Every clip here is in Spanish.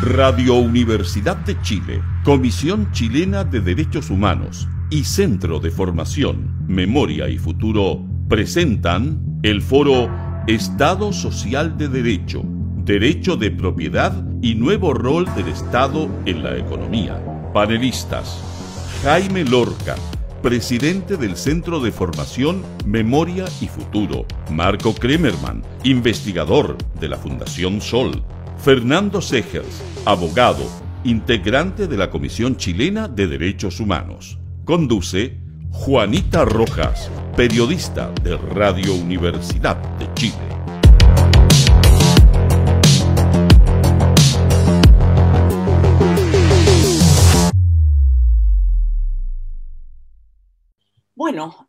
Radio Universidad de Chile, Comisión Chilena de Derechos Humanos y Centro de Formación, Memoria y Futuro presentan el foro Estado Social de Derecho, Derecho de Propiedad y Nuevo Rol del Estado en la Economía. Panelistas: Jaime Lorca, presidente del Centro de Formación, Memoria y Futuro; Marco Kremerman, investigador de la Fundación Sol; Fernando Segers, abogado, integrante de la Comisión Chilena de Derechos Humanos. Conduce Juanita Rojas, periodista de Radio Universidad de Chile. Bueno,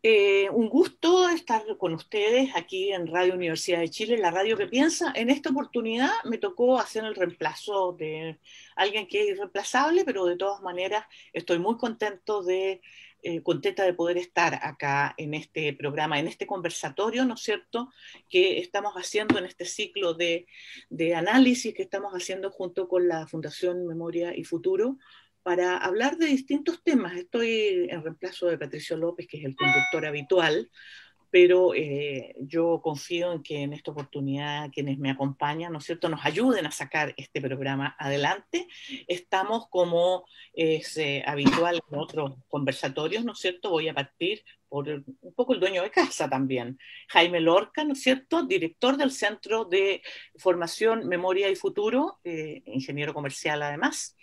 un gusto estar con ustedes aquí en Radio Universidad de Chile, la radio que piensa. En esta oportunidad me tocó hacer el reemplazo de alguien que es irreemplazable, pero de todas maneras estoy muy contenta de poder estar acá en este programa, en este conversatorio, ¿no es cierto?, que estamos haciendo en este ciclo de análisis que estamos haciendo junto con la Fundación Memoria y Futuro, para hablar de distintos temas. Estoy en reemplazo de Patricio López, que es el conductor habitual, pero yo confío en que en esta oportunidad quienes me acompañan, ¿no es cierto?, nos ayuden a sacar este programa adelante. Estamos, como es habitual en otros conversatorios, ¿no es cierto?, voy a partir por un poco el dueño de casa también, Jaime Lorca, ¿no es cierto?, director del Centro de Formación, Memoria y Futuro, ingeniero comercial además.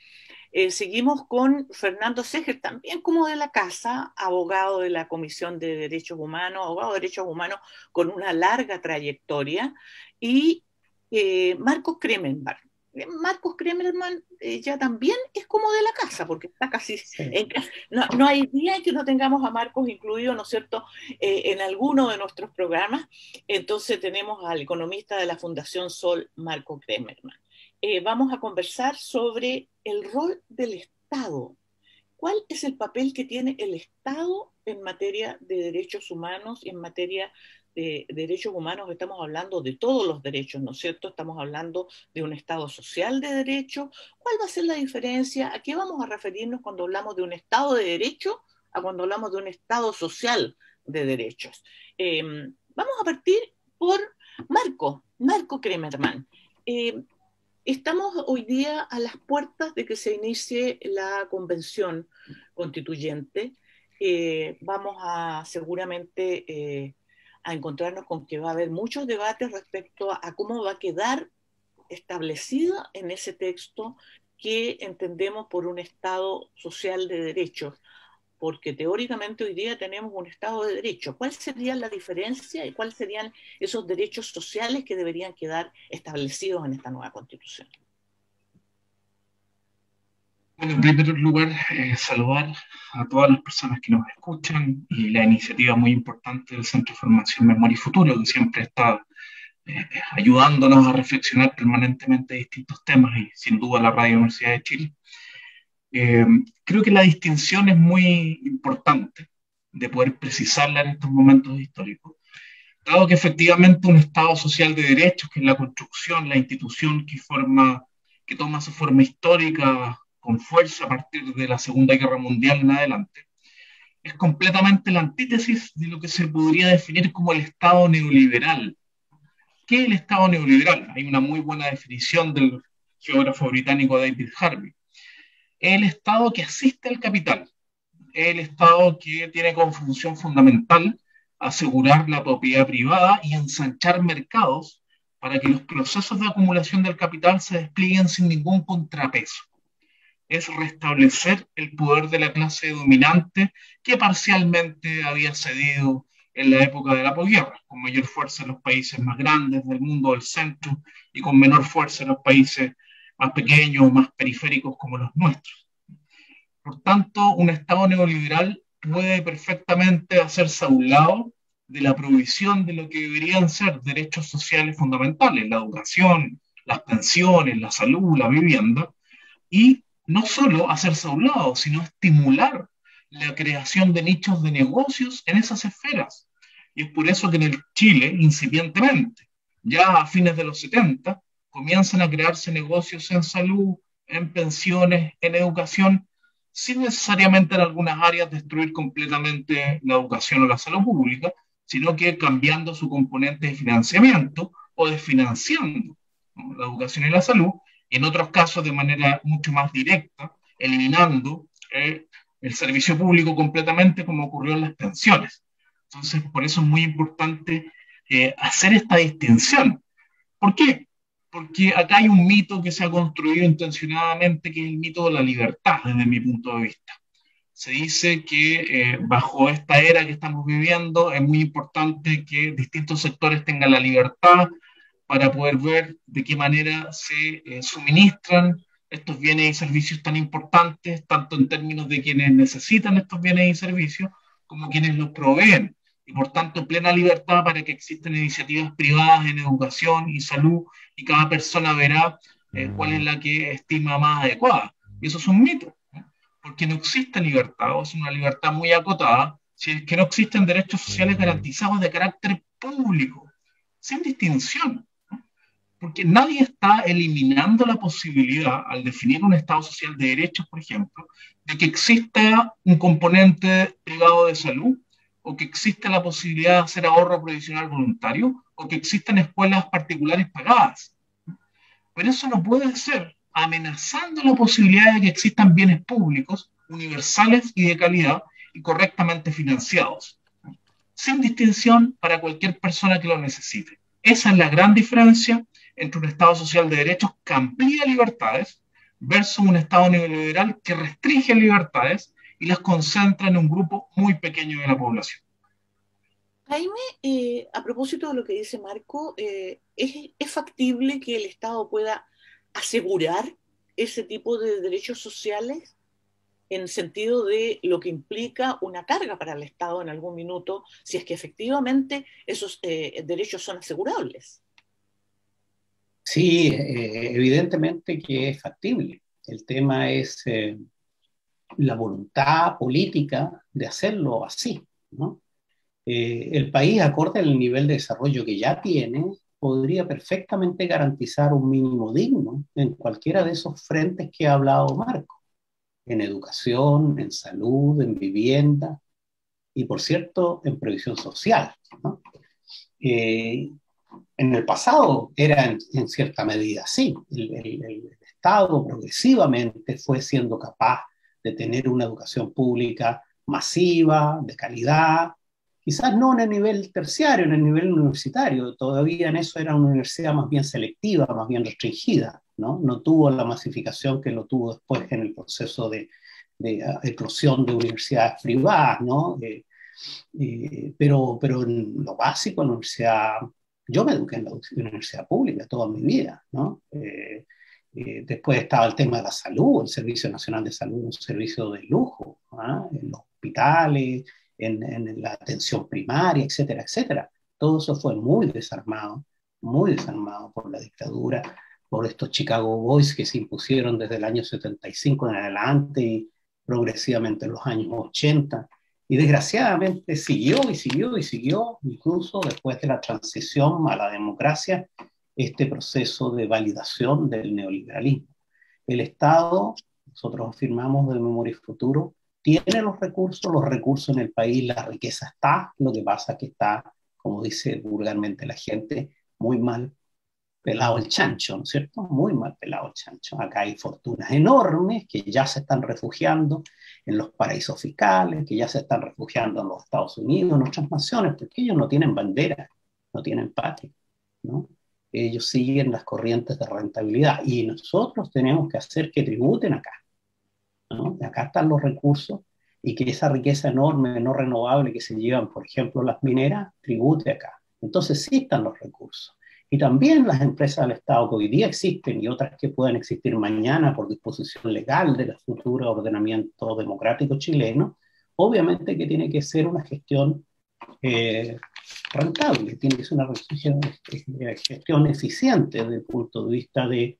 Seguimos con Fernando Segers, también como de la casa, abogado de la Comisión de Derechos Humanos, abogado de Derechos Humanos con una larga trayectoria, y Marcos Kremerman. Marcos Kremerman ya también es como de la casa, porque está casi en casa. No hay día en que no tengamos a Marcos incluido, ¿no es cierto?, en alguno de nuestros programas. Entonces tenemos al economista de la Fundación Sol, Marco Kremerman. Vamos a conversar sobre el rol del Estado. ¿Cuál es el papel que tiene el Estado en materia de derechos humanos y en materia de derechos humanos? Estamos hablando de todos los derechos, ¿no es cierto? Estamos hablando de un Estado social de derecho. ¿Cuál va a ser la diferencia? ¿A qué vamos a referirnos cuando hablamos de un Estado de derecho a cuando hablamos de un Estado social de derechos? Vamos a partir por Marco Kremerman. Estamos hoy día a las puertas de que se inicie la convención constituyente. Vamos a seguramente a encontrarnos con que va a haber muchos debates respecto a cómo va a quedar establecida en ese texto que entendemos por un Estado social de derechos, porque teóricamente hoy día tenemos un Estado de derecho. ¿Cuál sería la diferencia y cuáles serían esos derechos sociales que deberían quedar establecidos en esta nueva Constitución? Bueno, en primer lugar, saludar a todas las personas que nos escuchan y la iniciativa muy importante del Centro de Formación, Memoria y Futuro, que siempre está ayudándonos a reflexionar permanentemente distintos temas, y sin duda la Radio Universidad de Chile. Creo que la distinción es muy importante de poder precisarla en estos momentos históricos, dado que efectivamente un Estado social de derechos, que es la construcción, la institución que toma su forma histórica con fuerza a partir de la Segunda Guerra Mundial en adelante, es completamente la antítesis de lo que se podría definir como el Estado neoliberal. ¿Qué es el Estado neoliberal? Hay una muy buena definición del geógrafo británico David Harvey. El Estado que asiste al capital, el Estado que tiene como función fundamental asegurar la propiedad privada y ensanchar mercados para que los procesos de acumulación del capital se desplieguen sin ningún contrapeso. Es restablecer el poder de la clase dominante que parcialmente había cedido en la época de la posguerra, con mayor fuerza en los países más grandes del mundo del centro y con menor fuerza en los países más pequeños, más periféricos como los nuestros. Por tanto, un Estado neoliberal puede perfectamente hacerse a un lado de la provisión de lo que deberían ser derechos sociales fundamentales, la educación, las pensiones, la salud, la vivienda, y no solo hacerse a un lado, sino estimular la creación de nichos de negocios en esas esferas. Y es por eso que en el Chile, incipientemente, ya a fines de los 70, comienzan a crearse negocios en salud, en pensiones, en educación, sin necesariamente en algunas áreas destruir completamente la educación o la salud pública, sino que cambiando su componente de financiamiento o desfinanciando, ¿no?, la educación y la salud, y en otros casos de manera mucho más directa, eliminando el servicio público completamente, como ocurrió en las pensiones. Entonces, por eso es muy importante hacer esta distinción. ¿Por qué? Porque acá hay un mito que se ha construido intencionadamente, que es el mito de la libertad, desde mi punto de vista. Se dice que bajo esta era que estamos viviendo es muy importante que distintos sectores tengan la libertad para poder ver de qué manera se suministran estos bienes y servicios tan importantes, tanto en términos de quienes necesitan estos bienes y servicios como quienes los proveen. Y por tanto, plena libertad para que existan iniciativas privadas en educación y salud, y cada persona verá cuál es la que estima más adecuada. Y eso es un mito, ¿no? Porque no existe libertad, o es una libertad muy acotada, si es que no existen derechos sociales garantizados de carácter público, sin distinción, porque nadie está eliminando la posibilidad, al definir un Estado social de derechos, por ejemplo, de que exista un componente privado de salud, o que exista la posibilidad de hacer ahorro provisional voluntario, o que existan escuelas particulares pagadas. Pero eso no puede ser amenazando la posibilidad de que existan bienes públicos, universales y de calidad, y correctamente financiados, sin distinción para cualquier persona que lo necesite. Esa es la gran diferencia entre un Estado social de derechos que amplía libertades versus un Estado neoliberal que restringe libertades y las concentra en un grupo muy pequeño de la población. Jaime, a propósito de lo que dice Marco, ¿es factible que el Estado pueda asegurar ese tipo de derechos sociales en el sentido de lo que implica una carga para el Estado en algún minuto, si es que efectivamente esos derechos son asegurables? Sí, evidentemente que es factible. El tema es la voluntad política de hacerlo así, ¿no? El país, acorde al nivel de desarrollo que ya tiene, podría perfectamente garantizar un mínimo digno en cualquiera de esos frentes que ha hablado Marco, en educación, en salud, en vivienda y, por cierto, en previsión social, ¿no? En el pasado era en cierta medida así. El Estado progresivamente fue siendo capaz de tener una educación pública masiva, de calidad, quizás no en el nivel terciario, en el nivel universitario, todavía en eso era una universidad más bien selectiva, más bien restringida, ¿no? No tuvo la masificación que lo tuvo después en el proceso de eclosión de universidades privadas, ¿no? Pero en lo básico, en la universidad, yo me eduqué en la universidad pública toda mi vida, ¿no? Después estaba el tema de la salud, el Servicio Nacional de Salud, un servicio de lujo, ¿ah? En los hospitales, en la atención primaria, etcétera, etcétera. Todo eso fue muy desarmado por la dictadura, por estos Chicago Boys que se impusieron desde el año 75 en adelante y progresivamente en los años 80. Y desgraciadamente siguió y siguió y siguió, incluso después de la transición a la democracia, este proceso de validación del neoliberalismo. El Estado, nosotros afirmamos de Memoria y Futuro, tiene los recursos en el país, la riqueza está, lo que pasa es que está, como dice vulgarmente la gente, muy mal pelado el chancho, ¿no es cierto? Muy mal pelado el chancho. Acá hay fortunas enormes que ya se están refugiando en los paraísos fiscales, que ya se están refugiando en los Estados Unidos, en otras naciones, porque ellos no tienen bandera, no tienen patria, ¿no? Ellos siguen las corrientes de rentabilidad y nosotros tenemos que hacer que tributen acá, ¿no? Acá están los recursos y que esa riqueza enorme, no renovable que se llevan, por ejemplo, las mineras, tribute acá. Entonces sí están los recursos. Y también las empresas del Estado que hoy día existen y otras que puedan existir mañana por disposición legal del futuro ordenamiento democrático chileno, obviamente que tiene que ser una gestión rentable, tiene que ser una gestión eficiente desde el punto de vista del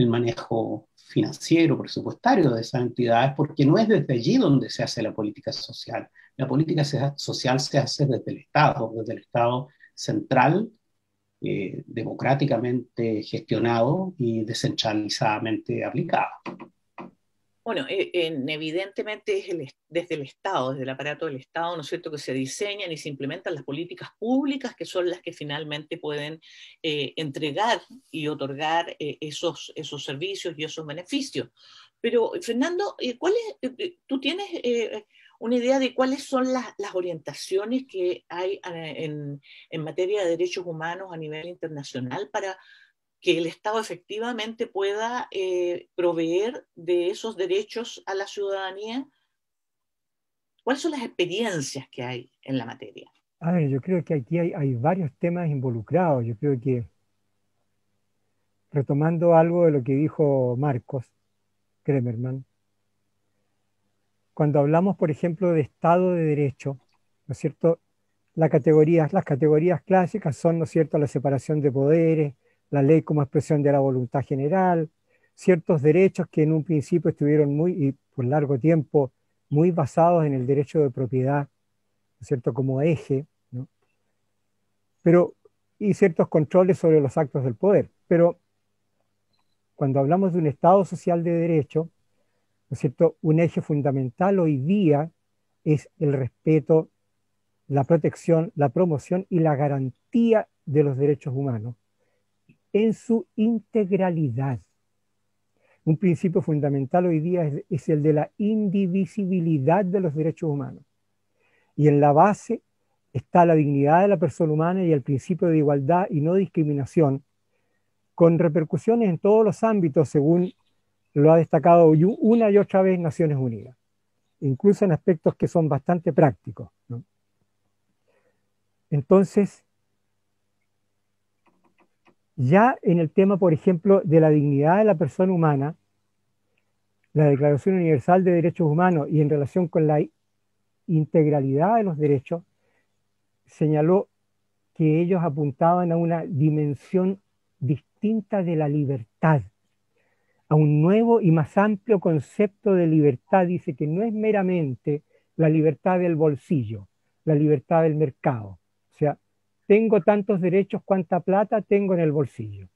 manejo financiero, presupuestario de esas entidades, porque no es desde allí donde se hace la política social. La política social se hace desde el Estado central, democráticamente gestionado y descentralizadamente aplicado. Bueno, evidentemente es desde el Estado, desde el aparato del Estado, ¿no es cierto?, que se diseñan y se implementan las políticas públicas que son las que finalmente pueden entregar y otorgar esos servicios y esos beneficios. Pero, Fernando, ¿tú tienes una idea de cuáles son las orientaciones que hay en materia de derechos humanos a nivel internacional para que el Estado efectivamente pueda proveer de esos derechos a la ciudadanía? ¿Cuáles son las experiencias que hay en la materia? A ver, yo creo que aquí hay varios temas involucrados. Yo creo que, retomando algo de lo que dijo Marcos Kremerman, cuando hablamos, por ejemplo, de Estado de Derecho, ¿no es cierto? Las categorías clásicas son, ¿no es cierto?, la separación de poderes, la ley como expresión de la voluntad general, ciertos derechos que en un principio estuvieron y por largo tiempo, muy basados en el derecho de propiedad, ¿no es cierto?, como eje, ¿no? Y ciertos controles sobre los actos del poder. Pero cuando hablamos de un Estado social de derecho, ¿no es cierto?, un eje fundamental hoy día es el respeto, la protección, la promoción y la garantía de los derechos humanos en su integralidad. Un principio fundamental hoy día es el de la indivisibilidad de los derechos humanos. Y en la base está la dignidad de la persona humana y el principio de igualdad y no discriminación, con repercusiones en todos los ámbitos, según lo ha destacado una y otra vez Naciones Unidas, incluso en aspectos que son bastante prácticos, ¿no? Entonces, ya en el tema, por ejemplo, de la dignidad de la persona humana, la Declaración Universal de Derechos Humanos y en relación con la integralidad de los derechos, señaló que ellos apuntaban a una dimensión distinta de la libertad, a un nuevo y más amplio concepto de libertad. Dice que no es meramente la libertad del bolsillo, la libertad del mercado. O sea, tengo tantos derechos, cuánta plata tengo en el bolsillo.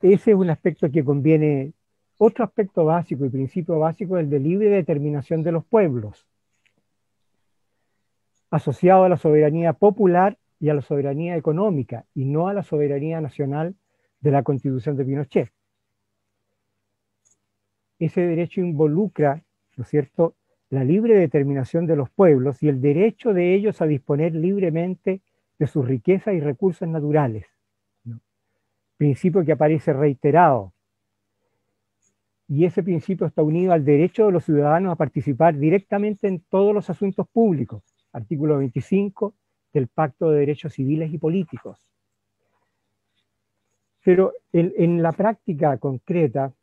Ese es un aspecto que conviene. Otro aspecto básico y principio básico es el de libre determinación de los pueblos, asociado a la soberanía popular y a la soberanía económica, y no a la soberanía nacional de la Constitución de Pinochet. Ese derecho involucra, ¿no es cierto?, la libre determinación de los pueblos y el derecho de ellos a disponer libremente de sus riquezas y recursos naturales, ¿no? Principio que aparece reiterado. Y ese principio está unido al derecho de los ciudadanos a participar directamente en todos los asuntos públicos, artículo 25 del Pacto de Derechos Civiles y Políticos. Pero en la práctica concreta,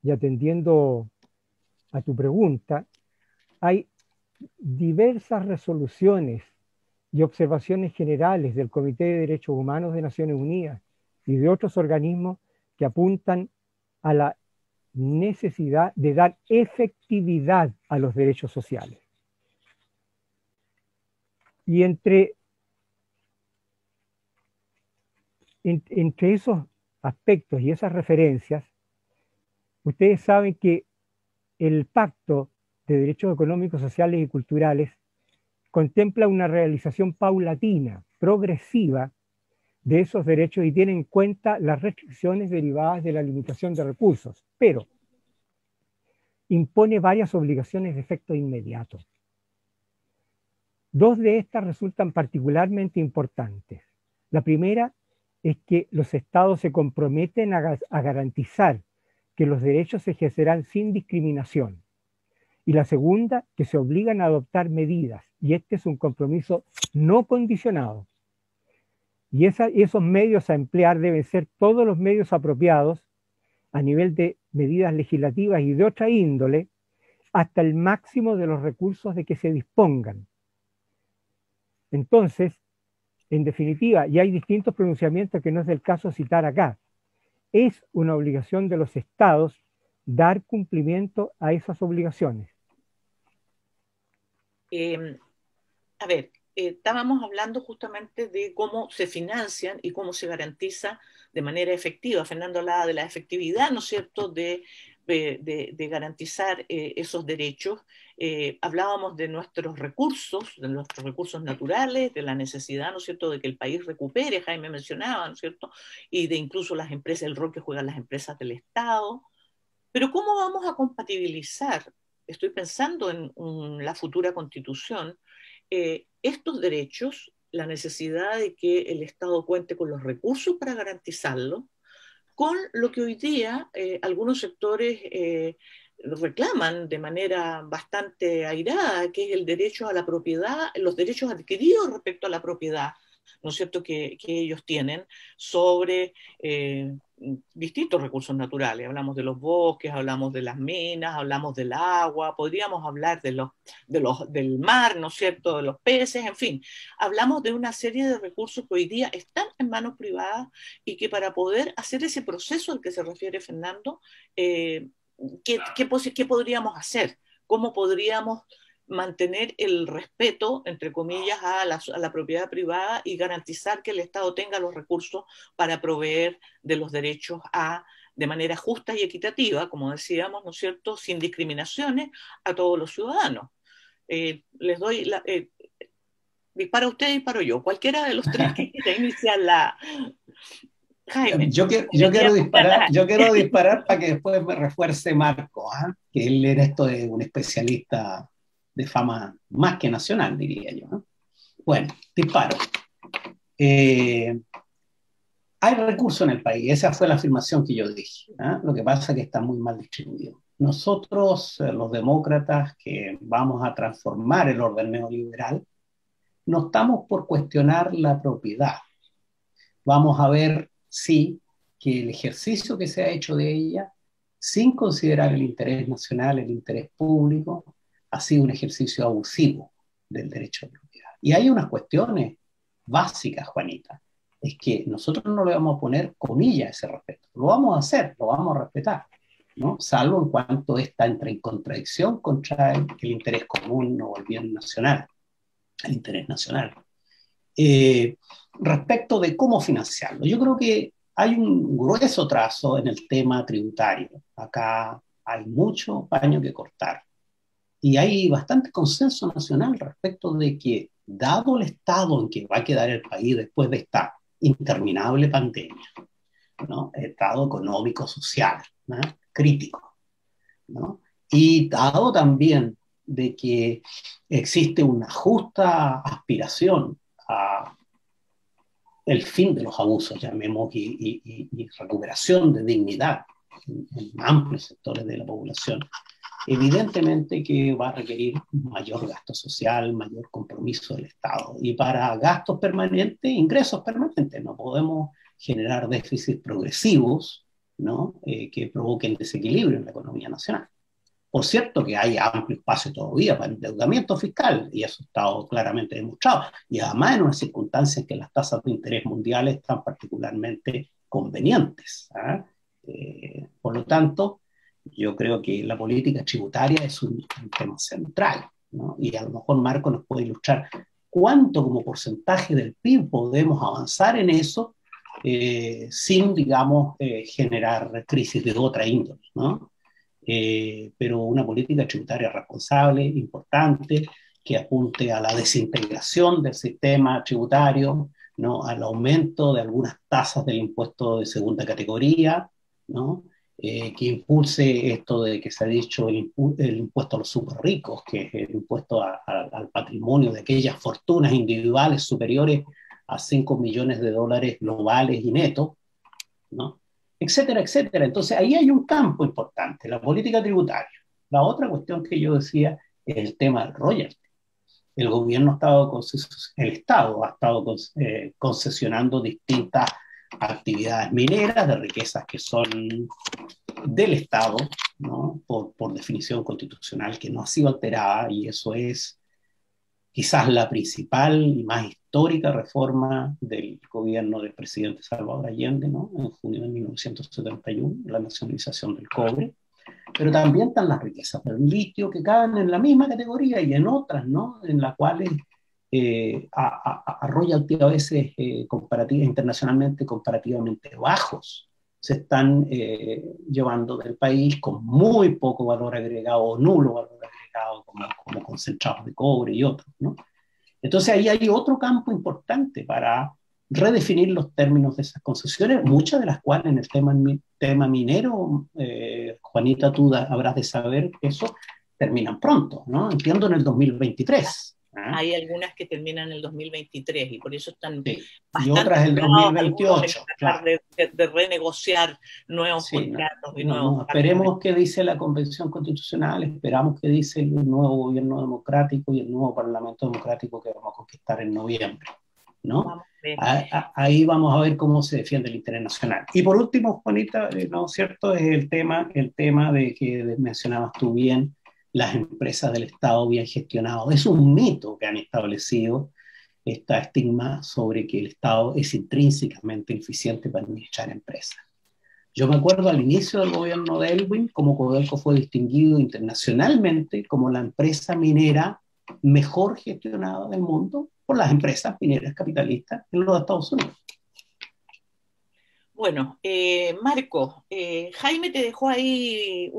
y atendiendo a tu pregunta, hay diversas resoluciones y observaciones generales del Comité de Derechos Humanos de Naciones Unidas y de otros organismos que apuntan a la necesidad de dar efectividad a los derechos sociales. Y entre esos aspectos y esas referencias, ustedes saben que el Pacto de Derechos Económicos, Sociales y Culturales contempla una realización paulatina, progresiva, de esos derechos y tiene en cuenta las restricciones derivadas de la limitación de recursos, pero impone varias obligaciones de efecto inmediato. Dos de estas resultan particularmente importantes. La primera es que los estados se comprometen a garantizar que los derechos se ejercerán sin discriminación. Y la segunda, que se obligan a adoptar medidas, y este es un compromiso no condicionado. Y esos medios a emplear deben ser todos los medios apropiados a nivel de medidas legislativas y de otra índole, hasta el máximo de los recursos de que se dispongan. Entonces, en definitiva, y hay distintos pronunciamientos que no es del caso citar acá, es una obligación de los estados dar cumplimiento a esas obligaciones. A ver, estábamos hablando justamente de cómo se financian y cómo se garantiza de manera efectiva. Fernando hablaba de la efectividad, ¿no es cierto?, de garantizar esos derechos. Hablábamos de nuestros recursos naturales, de la necesidad, ¿no es cierto?, de que el país recupere, Jaime mencionaba, ¿no es cierto?, y de incluso las empresas, el rol que juegan las empresas del Estado. Pero ¿cómo vamos a compatibilizar? Estoy pensando en la futura constitución, estos derechos, la necesidad de que el Estado cuente con los recursos para garantizarlo, con lo que hoy día algunos sectores reclaman de manera bastante airada, que es el derecho a la propiedad, los derechos adquiridos respecto a la propiedad, ¿no es cierto?, que ellos tienen sobre distintos recursos naturales. Hablamos de los bosques, hablamos de las minas, hablamos del agua, podríamos hablar del mar, ¿no es cierto?, de los peces, en fin. Hablamos de una serie de recursos que hoy día están en manos privadas y que para poder hacer ese proceso al que se refiere Fernando, ¿qué podríamos hacer? ¿Cómo podríamos mantener el respeto, entre comillas, a la propiedad privada y garantizar que el Estado tenga los recursos para proveer de los derechos de manera justa y equitativa, como decíamos, ¿no es cierto?, sin discriminaciones a todos los ciudadanos? Les doy dispara usted, disparo yo. Cualquiera de los tres que quiera iniciar la... Jaime. Yo quiero disparar para que después me refuerce Marco, que él era un especialista de fama más que nacional, diría yo, ¿no? Bueno, disparo. Hay recursos en el país, esa fue la afirmación que yo dije, ¿eh? Lo que pasa es que está muy mal distribuido. Nosotros, los demócratas, que vamos a transformar el orden neoliberal, no estamos por cuestionar la propiedad. Vamos a ver, sí, que el ejercicio que se ha hecho de ella, sin considerar el interés nacional, el interés público, ha sido un ejercicio abusivo del derecho de propiedad. Y hay unas cuestiones básicas, Juanita, es que nosotros no le vamos a poner comillas a ese respeto. Lo vamos a hacer, lo vamos a respetar, ¿no? Salvo en cuanto entra en contradicción contra el interés común o el bien nacional, el interés nacional. Respecto de cómo financiarlo, yo creo que hay un grueso trazo en el tema tributario. Acá hay mucho paño que cortar. Y hay bastante consenso nacional respecto de que, dado el estado en que va a quedar el país después de esta interminable pandemia, ¿no?, estado económico, social, ¿no?, crítico, ¿no?, y dado también de que existe una justa aspiración a el fin de los abusos, llamemos, y recuperación de dignidad en amplios sectores de la población, evidentemente que va a requerir mayor gasto social, mayor compromiso del Estado. Y para gastos permanentes, ingresos permanentes. No podemos generar déficits progresivos, ¿no?, que provoquen desequilibrio en la economía nacional. Por cierto que hay amplio espacio todavía para endeudamiento fiscal, y eso ha estado claramente demostrado. Y además en unas circunstancias en que las tasas de interés mundiales están particularmente convenientes. Por lo tanto, yo creo que la política tributaria es un tema central, ¿no? Y a lo mejor Marco nos puede ilustrar cuánto como porcentaje del PIB podemos avanzar en eso sin, digamos, generar crisis de otra índole, ¿no? Pero una política tributaria responsable, importante, que apunte a la desintegración del sistema tributario, ¿no?, al aumento de algunas tasas del impuesto de segunda categoría, ¿no?, que impulse esto de que se ha dicho el impuesto a los super ricos, que es el impuesto al patrimonio de aquellas fortunas individuales superiores a 5 millones de dólares globales y netos, ¿no?, etcétera, etcétera. Entonces ahí hay un campo importante, la política tributaria. La otra cuestión que yo decía es el tema del royalty. El Estado ha estado concesionando distintas actividades mineras de riquezas que son del Estado, ¿no?, por definición constitucional, que no ha sido alterada, y eso es quizás la principal y más histórica reforma del gobierno del presidente Salvador Allende, ¿no?, en junio de 1971, la nacionalización del cobre. Pero también están las riquezas del litio, que caen en la misma categoría, y en otras, ¿no?, en las cuales a royalty a veces internacionalmente comparativamente bajos se están llevando del país con muy poco valor agregado o nulo valor agregado, como concentrados de cobre y otros, ¿no? Entonces ahí hay otro campo importante para redefinir los términos de esas concesiones, muchas de las cuales en el tema minero, Juanita, tú habrás de saber que eso terminan pronto, ¿no? Entiendo en el 2023. Hay algunas que terminan en el 2023 y por eso están y otras en el 2028. Claro. De renegociar nuevos contratos y nuevos. Esperemos qué dice la Convención Constitucional, esperamos qué dice el nuevo gobierno democrático y el nuevo Parlamento democrático que vamos a conquistar en noviembre, ¿no? Ahí vamos a ver cómo se defiende el interés nacional. Y por último, Juanita, ¿no es cierto? Es el tema de que mencionabas tú bien, las empresas del Estado bien gestionadas. Es un mito que han establecido este estigma sobre que el Estado es intrínsecamente eficiente para administrar empresas. Yo me acuerdo al inicio del gobierno de Elwin, como Codelco fue distinguido internacionalmente como la empresa minera mejor gestionada del mundo por las empresas mineras capitalistas en los Estados Unidos. Bueno, Marco, Jaime te dejó ahí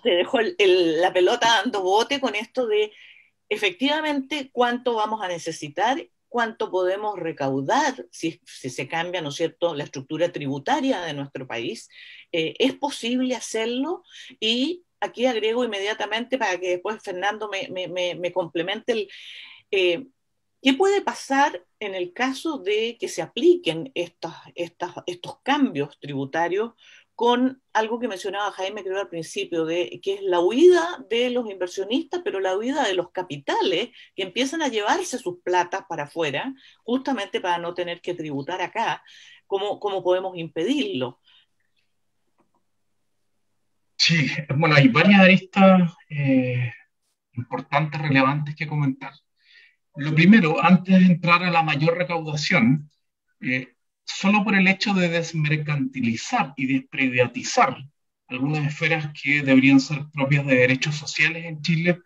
te dejó la pelota dando bote con esto de efectivamente cuánto vamos a necesitar, cuánto podemos recaudar si se cambia, ¿no es cierto?, la estructura tributaria de nuestro país. ¿Es posible hacerlo? Y aquí agrego inmediatamente para que después Fernando me complemente ¿qué puede pasar en el caso de que se apliquen estos cambios tributarios con algo que mencionaba Jaime, creo al principio, que es la huida de los inversionistas, pero la huida de los capitales que empiezan a llevarse sus platas para afuera, justamente para no tener que tributar acá? ¿Cómo podemos impedirlo? Sí, bueno, hay varias aristas importantes, relevantes que comentar. Lo primero, antes de entrar a la mayor recaudación, solo por el hecho de desmercantilizar y desprivatizar algunas esferas que deberían ser propias de derechos sociales en Chile,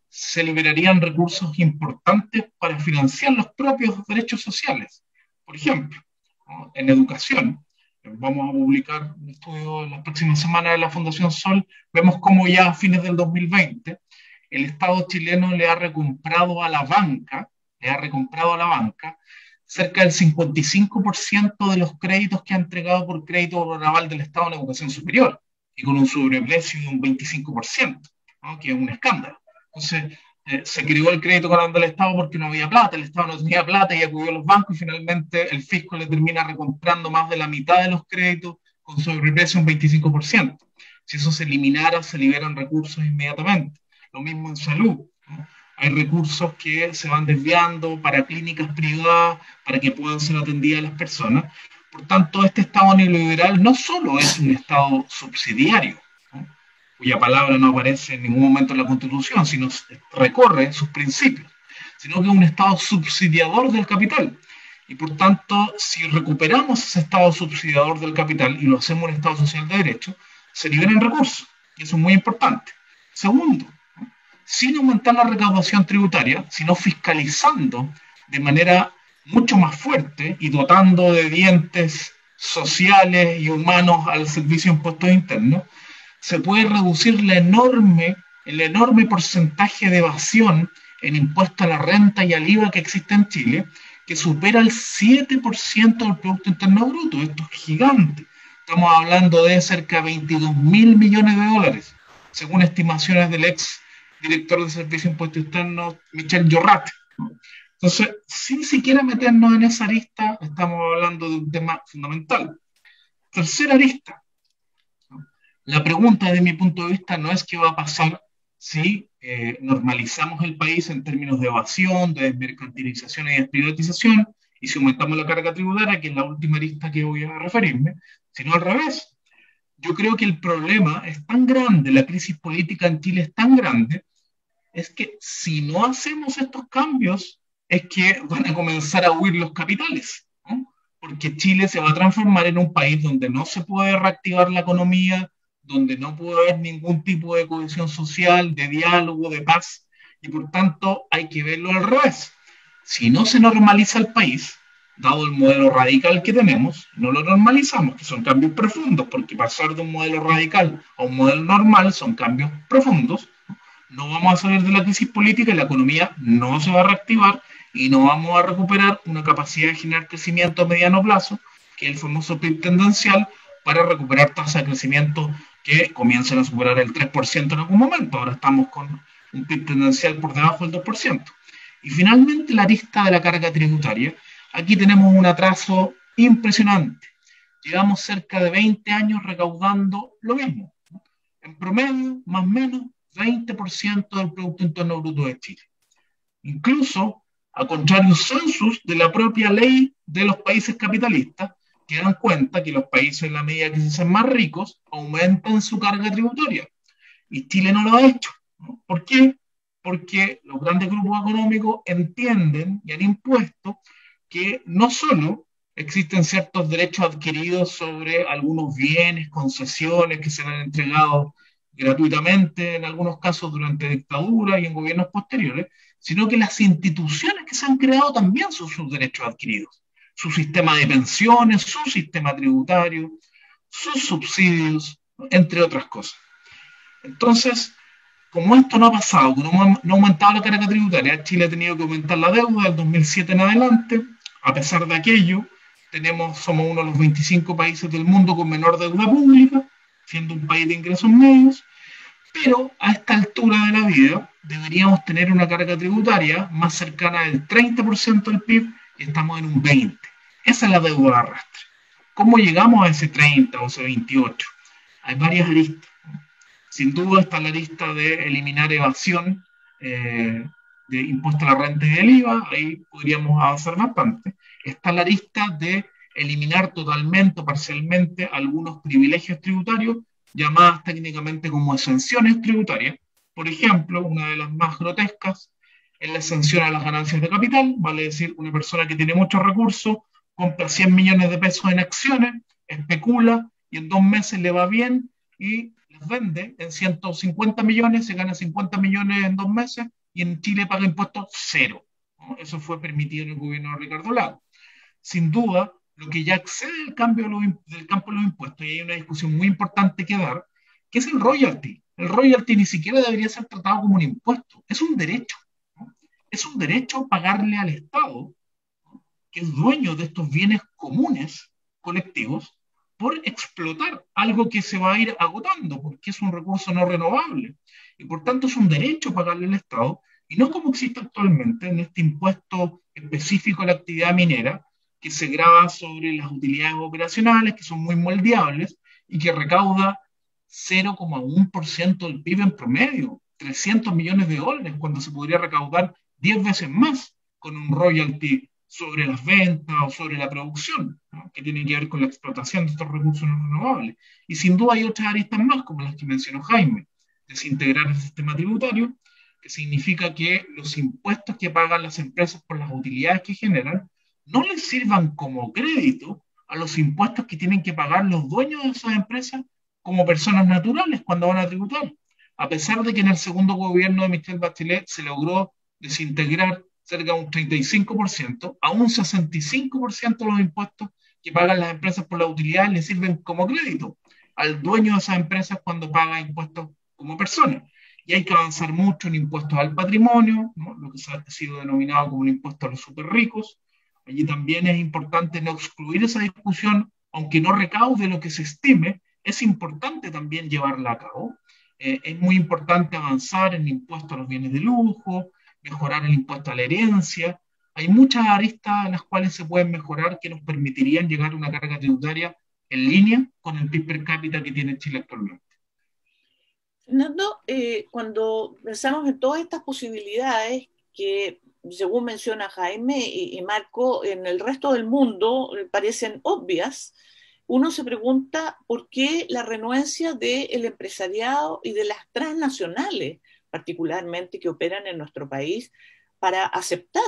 se liberarían recursos importantes para financiar los propios derechos sociales. Por ejemplo, ¿no?, en educación, vamos a publicar un estudio en las próximas semanas de la Fundación Sol, vemos cómo ya a fines del 2020 el Estado chileno le ha recomprado a la banca cerca del 55% de los créditos que ha entregado por crédito por aval del Estado en educación superior, y con un sobreprecio de un 25%, ¿no?, que es un escándalo. Entonces, se creó el crédito ganando del Estado porque no había plata, el Estado no tenía plata y acudió a los bancos y finalmente el fisco le termina recomprando más de la mitad de los créditos con sobreprecio un 25%. Si eso se eliminara, se liberan recursos inmediatamente. Lo mismo en salud, ¿no? Hay recursos que se van desviando para clínicas privadas para que puedan ser atendidas las personas. Por tanto, este Estado neoliberal no solo es un Estado subsidiario, ¿no?, cuya palabra no aparece en ningún momento en la Constitución, sino recorre sus principios, sino que es un Estado subsidiador del capital. Y por tanto, si recuperamos ese Estado subsidiador del capital y lo hacemos un Estado social de derecho, se liberan recursos, y eso es muy importante. Segundo, sin aumentar la recaudación tributaria, sino fiscalizando de manera mucho más fuerte y dotando de dientes sociales y humanos al servicio de impuestos internos, se puede reducir el enorme porcentaje de evasión en impuestos a la renta y al IVA que existe en Chile, que supera el 7% del Producto Interno Bruto. Esto es gigante. Estamos hablando de cerca de $22.000 millones, según estimaciones del ex director de Servicio de Impuestos Internos, Michel Jorrat. Entonces, sin siquiera meternos en esa arista, estamos hablando de un tema fundamental. Tercera arista. La pregunta, desde mi punto de vista, no es qué va a pasar si normalizamos el país en términos de evasión, de desmercantilización y desprivatización, y si aumentamos la carga tributaria, que es la última arista que voy a referirme, sino al revés. Yo creo que el problema es tan grande, la crisis política en Chile es tan grande, es que si no hacemos estos cambios, es que van a comenzar a huir los capitales, ¿no? Porque Chile se va a transformar en un país donde no se puede reactivar la economía, donde no puede haber ningún tipo de cohesión social, de diálogo, de paz, y por tanto hay que verlo al revés. Si no se normaliza el país, dado el modelo radical que tenemos, no lo normalizamos, que son cambios profundos, porque pasar de un modelo radical a un modelo normal son cambios profundos, no vamos a salir de la crisis política y la economía no se va a reactivar y no vamos a recuperar una capacidad de generar crecimiento a mediano plazo, que es el famoso PIB tendencial, para recuperar tasas de crecimiento que comiencen a superar el 3% en algún momento. Ahora estamos con un PIB tendencial por debajo del 2%. Y finalmente la arista de la carga tributaria. Aquí tenemos un atraso impresionante. Llevamos cerca de 20 años recaudando lo mismo. En promedio, más o menos, 20% del Producto Interno Bruto de Chile. Incluso, a contrario census de la propia ley de los países capitalistas, que dan cuenta que los países, en la medida que se hacen más ricos, aumentan su carga tributaria. Y Chile no lo ha hecho, ¿no? ¿Por qué? Porque los grandes grupos económicos entienden y han impuesto que no solo existen ciertos derechos adquiridos sobre algunos bienes, concesiones que se han entregado gratuitamente en algunos casos durante dictadura y en gobiernos posteriores, sino que las instituciones que se han creado también son sus derechos adquiridos. Su sistema de pensiones, su sistema tributario, sus subsidios, entre otras cosas. Entonces, como esto no ha pasado, no ha aumentado la carga tributaria, Chile ha tenido que aumentar la deuda del 2007 en adelante. A pesar de aquello, somos uno de los 25 países del mundo con menor deuda pública, siendo un país de ingresos medios, pero a esta altura de la vida deberíamos tener una carga tributaria más cercana del 30% del PIB y estamos en un 20%. Esa es la deuda de arrastre. ¿Cómo llegamos a ese 30 o ese 28? Hay varias aristas. Sin duda está la lista de eliminar evasión de impuesto a la renta y del IVA, ahí podríamos avanzar bastante. Está la lista de eliminar totalmente o parcialmente algunos privilegios tributarios, llamadas técnicamente como exenciones tributarias. Por ejemplo, una de las más grotescas es la exención a las ganancias de capital, vale decir, una persona que tiene muchos recursos, compra 100 millones de pesos en acciones, especula y en 2 meses le va bien y las vende en 150 millones, se gana 50 millones en 2 meses y en Chile paga impuestos cero, ¿no? Eso fue permitido en el gobierno de Ricardo Lagos. Sin duda, lo que ya excede del campo de los impuestos, y hay una discusión muy importante que dar, que es el royalty. El royalty ni siquiera debería ser tratado como un impuesto, es un derecho, ¿no? Es un derecho pagarle al Estado, ¿no?, que es dueño de estos bienes comunes, colectivos, por explotar algo que se va a ir agotando, porque es un recurso no renovable. Y por tanto es un derecho pagarle al Estado, y no como existe actualmente en este impuesto específico a la actividad minera, que se grava sobre las utilidades operacionales, que son muy moldeables, y que recauda 0,1% del PIB en promedio, 300 millones de dólares, cuando se podría recaudar 10 veces más con un royalty sobre las ventas o sobre la producción, ¿no?, que tiene que ver con la explotación de estos recursos no renovables. Y sin duda hay otras aristas más, como las que mencionó Jaime: desintegrar el sistema tributario, que significa que los impuestos que pagan las empresas por las utilidades que generan no les sirvan como crédito a los impuestos que tienen que pagar los dueños de esas empresas como personas naturales cuando van a tributar. A pesar de que en el segundo gobierno de Michelle Bachelet se logró desintegrar cerca de un 35%, a un 65% de los impuestos que pagan las empresas por las utilidades les sirven como crédito al dueño de esas empresas cuando paga impuestos como persona. Y hay que avanzar mucho en impuestos al patrimonio, ¿no?, lo que ha sido denominado como un impuesto a los súper ricos. Allí también es importante no excluir esa discusión, aunque no recaude lo que se estime, es importante también llevarla a cabo. Es muy importante avanzar en el impuesto a los bienes de lujo, mejorar el impuesto a la herencia. Hay muchas aristas en las cuales se pueden mejorar que nos permitirían llegar a una carga tributaria en línea con el PIB per cápita que tiene Chile actualmente. Fernando, cuando pensamos en todas estas posibilidades que, según menciona Jaime y Marco, en el resto del mundo parecen obvias, uno se pregunta por qué la renuencia del empresariado y de las transnacionales, particularmente que operan en nuestro país, para aceptar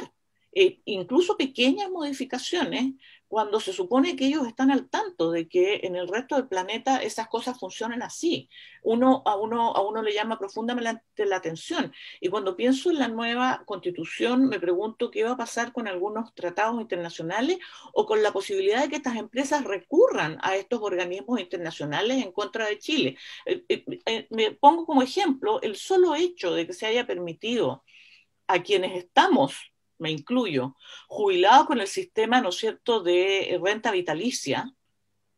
incluso pequeñas modificaciones cuando se supone que ellos están al tanto de que en el resto del planeta esas cosas funcionan así. A uno le llama profundamente la atención. Y cuando pienso en la nueva constitución, me pregunto qué va a pasar con algunos tratados internacionales o con la posibilidad de que estas empresas recurran a estos organismos internacionales en contra de Chile. Me pongo como ejemplo el solo hecho de que se haya permitido a quienes estamos, me incluyo, jubilados con el sistema, ¿no es cierto?, de renta vitalicia,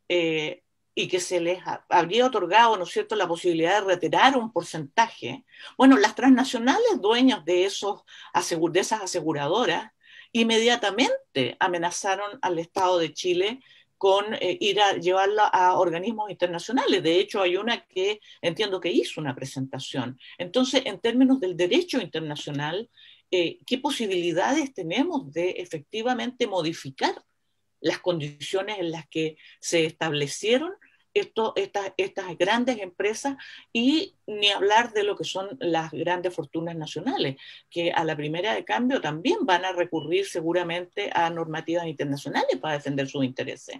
y que se les habría otorgado, ¿no es cierto?, la posibilidad de retirar un porcentaje. Bueno, las transnacionales dueñas de de esas aseguradoras inmediatamente amenazaron al Estado de Chile con ir a llevarla a organismos internacionales. De hecho, hay una que entiendo que hizo una presentación. Entonces, en términos del derecho internacional, ¿qué posibilidades tenemos de efectivamente modificar las condiciones en las que se establecieron estas grandes empresas? Y ni hablar de lo que son las grandes fortunas nacionales, que a la primera de cambio también van a recurrir seguramente a normativas internacionales para defender sus intereses.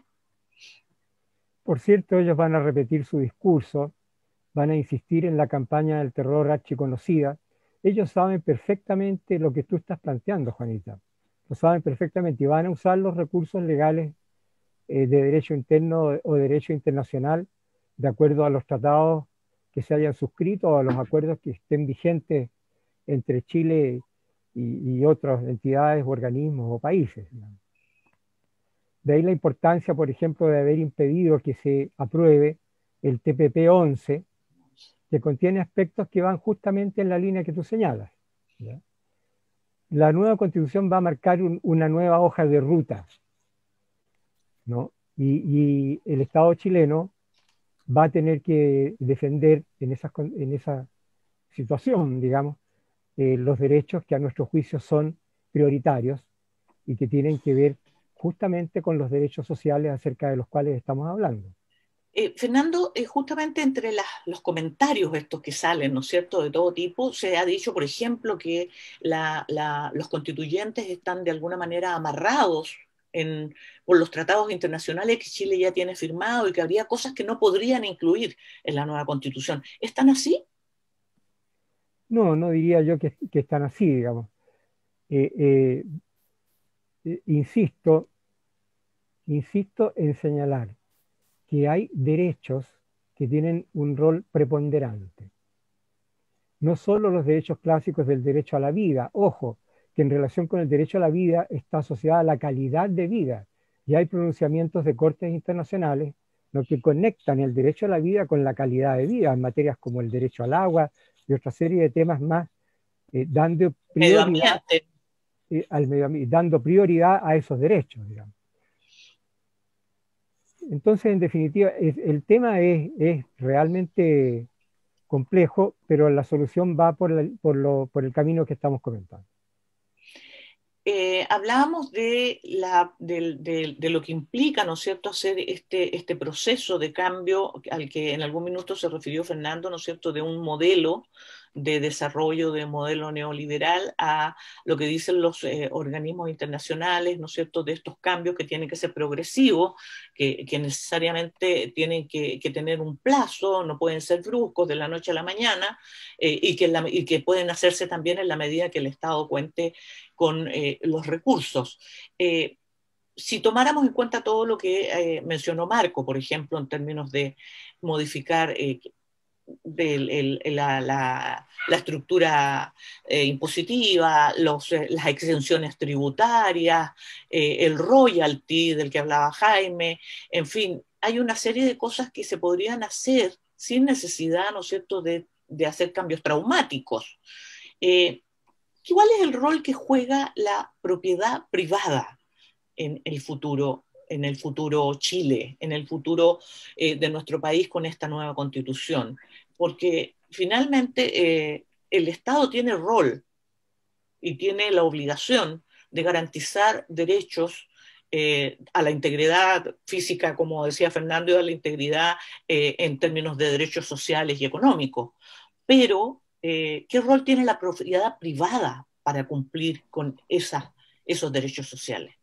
Por cierto, ellos van a repetir su discurso, van a insistir en la campaña del terror archiconocida. Ellos saben perfectamente lo que tú estás planteando, Juanita. Lo saben perfectamente y van a usar los recursos legales de derecho interno o derecho internacional de acuerdo a los tratados que se hayan suscrito o a los acuerdos que estén vigentes entre Chile y otras entidades, organismos o países. De ahí la importancia, por ejemplo, de haber impedido que se apruebe el TPP-11, que contiene aspectos que van justamente en la línea que tú señalas, ¿ya? La nueva constitución va a marcar una nueva hoja de ruta, ¿no? Y el Estado chileno va a tener que defender en esa situación, digamos, los derechos que a nuestro juicio son prioritarios y que tienen que ver justamente con los derechos sociales acerca de los cuales estamos hablando. Fernando, justamente entre los comentarios estos que salen, ¿no es cierto?, de todo tipo, se ha dicho, por ejemplo, que los constituyentes están de alguna manera amarrados por los tratados internacionales que Chile ya tiene firmado y que habría cosas que no podrían incluir en la nueva constitución. ¿Están así? No, no diría yo que están así, digamos. Eh, insisto en señalar que hay derechos que tienen un rol preponderante. No solo los derechos clásicos del derecho a la vida, ojo, que en relación con el derecho a la vida está asociada a la calidad de vida. Y hay pronunciamientos de cortes internacionales, ¿no?, que conectan el derecho a la vida con la calidad de vida en materias como el derecho al agua y otra serie de temas más, dando prioridad al medio ambiente, dando prioridad a esos derechos, digamos. Entonces, en definitiva, el tema es realmente complejo, pero la solución va por el camino que estamos comentando. Hablábamos de lo que implica, ¿no es cierto?, hacer este proceso de cambio al que en algún minuto se refirió Fernando, ¿no es cierto?, de un modelo de desarrollo, de modelo neoliberal, a lo que dicen los organismos internacionales, ¿no es cierto?, de estos cambios que tienen que ser progresivos, que necesariamente tienen que tener un plazo, no pueden ser bruscos de la noche a la mañana, y que pueden hacerse también en la medida que el Estado cuente con los recursos. Si tomáramos en cuenta todo lo que mencionó Marco, por ejemplo, en términos de modificar la estructura impositiva, las exenciones tributarias, el royalty del que hablaba Jaime, en fin, hay una serie de cosas que se podrían hacer sin necesidad, ¿no es cierto?, de hacer cambios traumáticos. ¿Cuál es el rol que juega la propiedad privada en el futuro Chile, en el futuro de nuestro país con esta nueva constitución? Porque finalmente el Estado tiene rol y tiene la obligación de garantizar derechos a la integridad física, como decía Fernando, y a la integridad en términos de derechos sociales y económicos. Pero, ¿qué rol tiene la propiedad privada para cumplir con esos derechos sociales?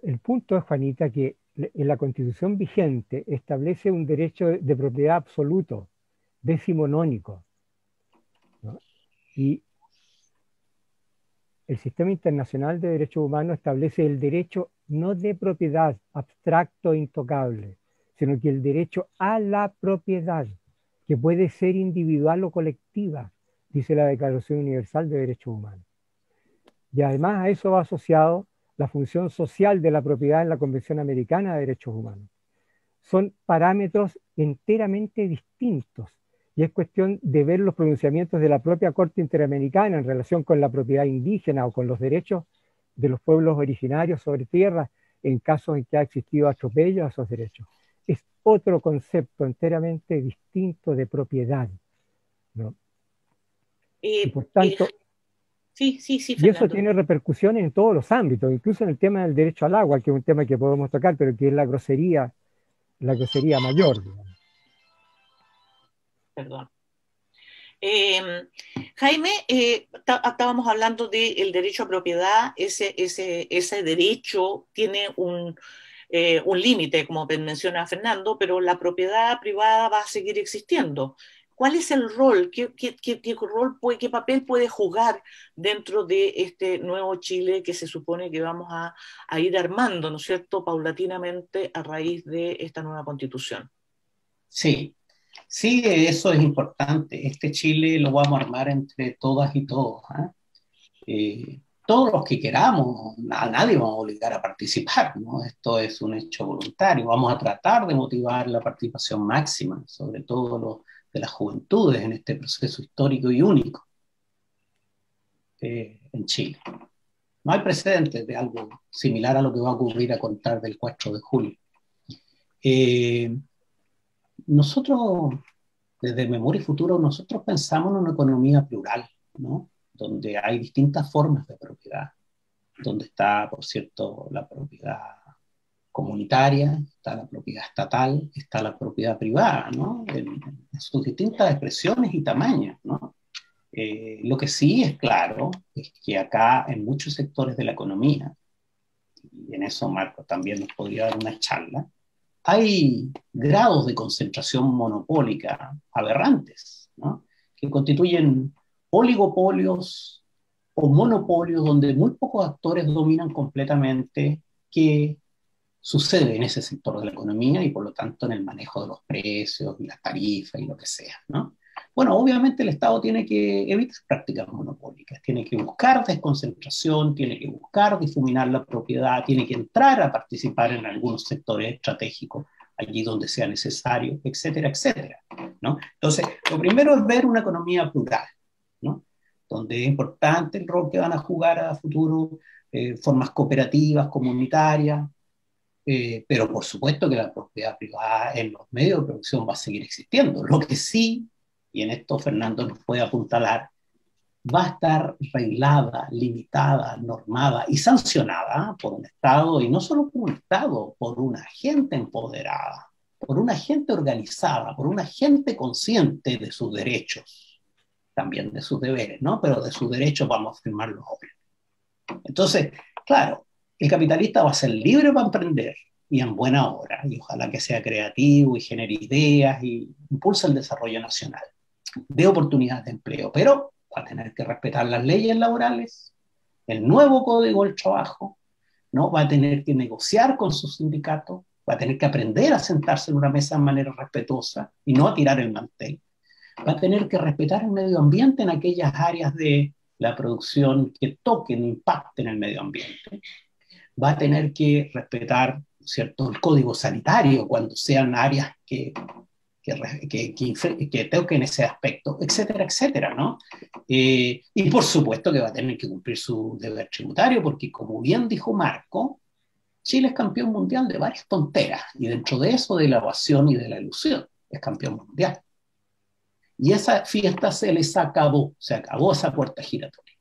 el punto es, Juanita, que en la Constitución vigente establece un derecho de propiedad absoluto, decimonónico, ¿no? Y el Sistema Internacional de Derechos Humanos establece el derecho no de propiedad abstracto e intocable, sino que el derecho a la propiedad, que puede ser individual o colectiva, dice la Declaración Universal de Derechos Humanos. Y además a eso va asociado la función social de la propiedad en la Convención Americana de Derechos Humanos. Son parámetros enteramente distintos y es cuestión de ver los pronunciamientos de la propia Corte Interamericana en relación con la propiedad indígena o con los derechos de los pueblos originarios sobre tierra en casos en que ha existido atropello a esos derechos. Es otro concepto enteramente distinto de propiedad, ¿no? Y por tanto, sí, y Fernando. eso tiene repercusiones en todos los ámbitos, incluso en el tema del derecho al agua, que es un tema que podemos tocar, pero que es la grosería mayor, digamos. Perdón. Jaime, estábamos hablando del derecho a propiedad. Ese derecho tiene un límite, como menciona Fernando, pero la propiedad privada va a seguir existiendo. ¿Cuál es el rol? ¿Qué papel puede jugar dentro de este nuevo Chile que se supone que vamos a ir armando, ¿no es cierto?, paulatinamente a raíz de esta nueva Constitución. Sí, sí, eso es importante. Este Chile lo vamos a armar entre todas y todos, ¿eh? Todos los que queramos, a nadie vamos a obligar a participar, ¿no? Esto es un hecho voluntario. Vamos a tratar de motivar la participación máxima, sobre todo de las juventudes en este proceso histórico y único en Chile. No hay precedentes de algo similar a lo que va a ocurrir a contar del 4 de julio. Nosotros, desde Memoria y Futuro, nosotros pensamos en una economía plural, ¿no? Donde hay distintas formas de propiedad, donde está, por cierto, la propiedad comunitaria, está la propiedad estatal, está la propiedad privada, ¿no? En sus distintas expresiones y tamaños, ¿no? Lo que sí es claro es que acá en muchos sectores de la economía, y en eso Marco también nos podría dar una charla, hay grados de concentración monopólica aberrantes, ¿no? Que constituyen oligopolios o monopolios donde muy pocos actores dominan completamente qué sucede en ese sector de la economía y por lo tanto en el manejo de los precios y las tarifas y lo que sea, ¿no? Bueno, obviamente el Estado tiene que evitar prácticas monopólicas, tiene que buscar desconcentración, tiene que buscar difuminar la propiedad, tiene que entrar a participar en algunos sectores estratégicos allí donde sea necesario, etcétera, etcétera, ¿no? Entonces, lo primero es ver una economía plural, ¿no? Donde es importante el rol que van a jugar a futuro formas cooperativas, comunitarias, pero por supuesto que la propiedad privada en los medios de producción va a seguir existiendo. Lo que sí, y en esto Fernando nos puede apuntalar, va a estar reglada, limitada, normada y sancionada por un Estado, y no solo por un Estado, por una gente empoderada, por una gente organizada, por una gente consciente de sus derechos, también de sus deberes, ¿no? Pero de sus derechos vamos a firmarlos ahora. Entonces, claro, el capitalista va a ser libre para emprender y en buena hora, y ojalá que sea creativo y genere ideas y impulse el desarrollo nacional, de oportunidades de empleo, pero va a tener que respetar las leyes laborales, el nuevo Código del Trabajo, ¿no? Va a tener que negociar con sus sindicatos, va a tener que aprender a sentarse en una mesa de manera respetuosa y no a tirar el mantel, va a tener que respetar el medio ambiente en aquellas áreas de la producción que toquen, impacten el medio ambiente, va a tener que respetar, ¿cierto?, el código sanitario cuando sean áreas que toquen ese aspecto, etcétera, etcétera, ¿no? Y por supuesto que va a tener que cumplir su deber tributario, porque como bien dijo Marco, Chile es campeón mundial de varias tonteras, y dentro de eso de la evasión y de la ilusión, es campeón mundial. Y esa fiesta se acabó esa puerta giratoria.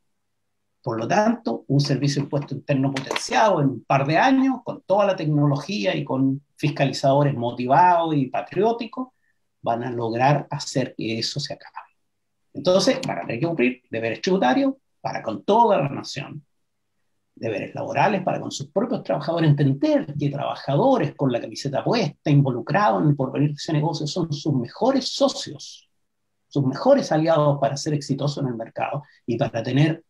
Por lo tanto, un servicio de impuesto interno potenciado en un par de años, con toda la tecnología y con fiscalizadores motivados y patrióticos, van a lograr hacer que eso se acabe. Entonces, van a tener que cumplir deberes tributarios para con toda la nación. deberes laborales para con sus propios trabajadores, entender que trabajadores con la camiseta puesta, involucrados en el porvenir de ese negocio, son sus mejores socios, sus mejores aliados para ser exitosos en el mercado y para tener